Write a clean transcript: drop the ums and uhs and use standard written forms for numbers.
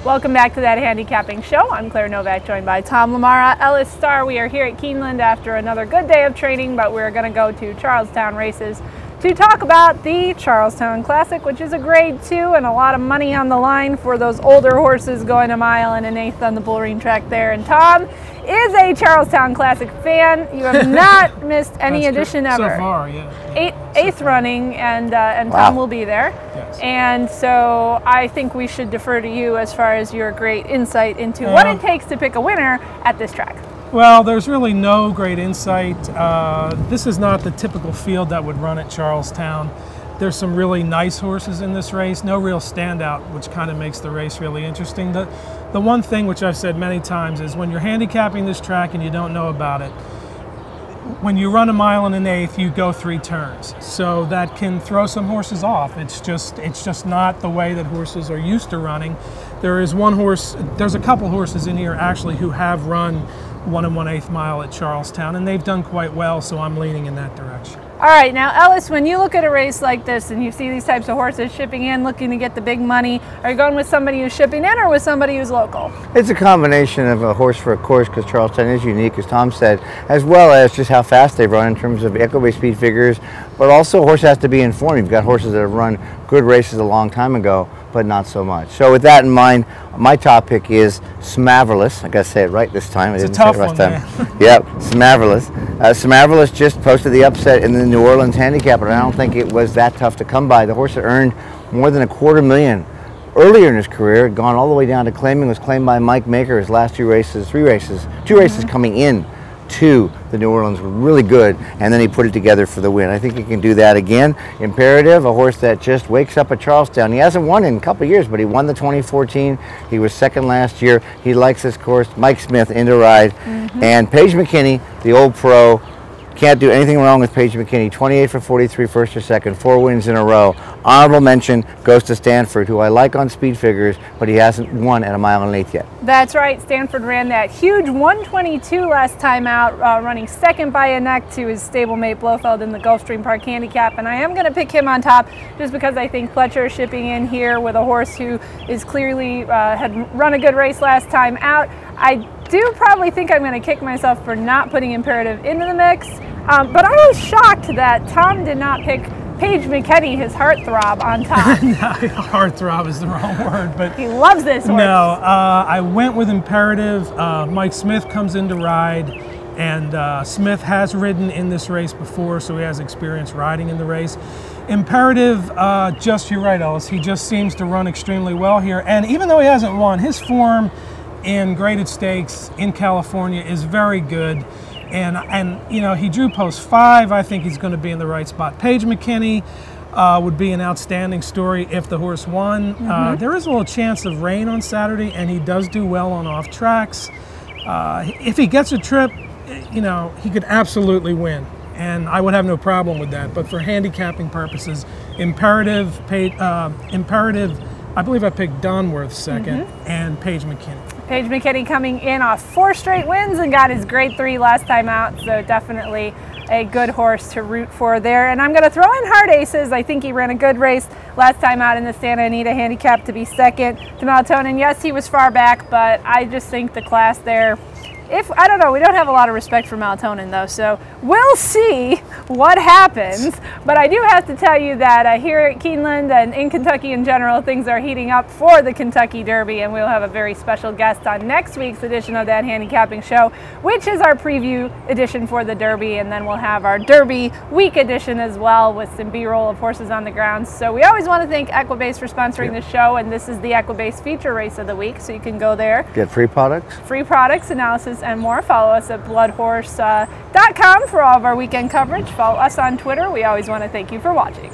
Welcome back to That Handicapping Show. I'm Claire Novak, joined by Tom, LaMarra, Ellis, Starr. We are here at Keeneland after another good day of training, but we're going to go to Charlestown races to talk about the Charlestown Classic, which is a Grade 2 and a lot of money on the line for those older horses going a mile and an eighth on the bullring track there. And Tom is a Charlestown Classic fan. You have not missed any edition ever. So far, yeah. Eighth running, and Wow. Tom will be there. Yes. And so I think we should defer to you as far as your great insight into what it takes to pick a winner at this track. Well, there's really no great insight. This is not the typical field that would run at Charlestown. There's some really nice horses in this race, no real standout, which kind of makes the race really interesting. The one thing which I've said many times is when you're handicapping this track and you don't know about it, when you run a mile and an eighth, you go 3 turns. So that can throw some horses off. It's just not the way that horses are used to running. There's a couple horses in here actually who have run 1 1/8 mile at Charlestown, and they've done quite well, so I'm leaning in that direction. All right, now Ellis, when you look at a race like this and you see these types of horses shipping in, looking to get the big money, are you going with somebody who's shipping in or with somebody who's local? It's a combination of a horse for a course, because Charlestown is unique, as Tom said, as well as just how fast they run in terms of Equibase speed figures, but also a horse has to be informed. You've got horses that have run good races a long time ago, but not so much. So with that in mind, my top pick is Smaverless. I got to say it right this time. It's a tough one, man. Yep, Smaverless. Smaverless just posted the upset in the New Orleans Handicapper, and I don't think it was that tough to come by. The horse had earned more than $250,000 earlier in his career, had gone all the way down to claiming, was claimed by Mike Maker his last 2 races, 2 races coming in to the New Orleans were really good, and then he put it together for the win. I think he can do that again. Imperative, a horse that just wakes up at Charlestown. He hasn't won in a couple of years, but he won the 2014. He was second last year. He likes this course. Mike Smith into ride. And Paige McKenney, the old pro, can't do anything wrong with Paige McKenney. 28 for 43, first or second, 4 wins in a row. Honorable mention goes to Stanford, who I like on speed figures, but he hasn't won at a mile and an eighth yet. That's right. Stanford ran that huge 122 last time out, running second by a neck to his stablemate Blofeld in the Gulfstream Park Handicap, and I am going to pick him on top just because I think Fletcher is shipping in here with a horse who is clearly had run a good race last time out. I do probably think I'm going to kick myself for not putting Imperative into the mix, but I was shocked that Tom did not pick Paige McKenney, his heartthrob, on top. No, heartthrob is the wrong word, but he loves this horse. No, I went with Imperative. Mike Smith comes in to ride, and Smith has ridden in this race before, so he has experience riding in the race. Imperative, you're right, Ellis, he just seems to run extremely well here, and even though he hasn't won, his form in graded stakes in California is very good. And you know, he drew post 5. I think he's going to be in the right spot. Paige McKenney would be an outstanding story if the horse won. There is a little chance of rain on Saturday, and he does do well on off tracks. If he gets a trip, you know, he could absolutely win, and I would have no problem with that. But for handicapping purposes, Imperative, I believe I picked Donworth second, and Paige McKenney. Paige McKenney coming in off 4 straight wins and got his grade 3 last time out, so definitely a good horse to root for there. And I'm going to throw in Hard Aces. I think he ran a good race last time out in the Santa Anita Handicap to be second to Melatonin. Yes, he was far back, but I just think the class there, I don't know, we don't have a lot of respect for Melatonin though, so we'll see what happens. But I do have to tell you that here at Keeneland and in Kentucky in general, things are heating up for the Kentucky Derby, and we'll have a very special guest on next week's edition of That Handicapping Show, which is our preview edition for the Derby, and then we'll have our Derby week edition as well with some B-roll of horses on the ground. So we always want to thank Equibase for sponsoring the show, and this is the Equibase feature race of the week, so you can go there. Get free products. Free products, analysis, and more. Follow us at BloodHorse.com for all of our weekend coverage. Follow us on Twitter. We always want to thank you for watching.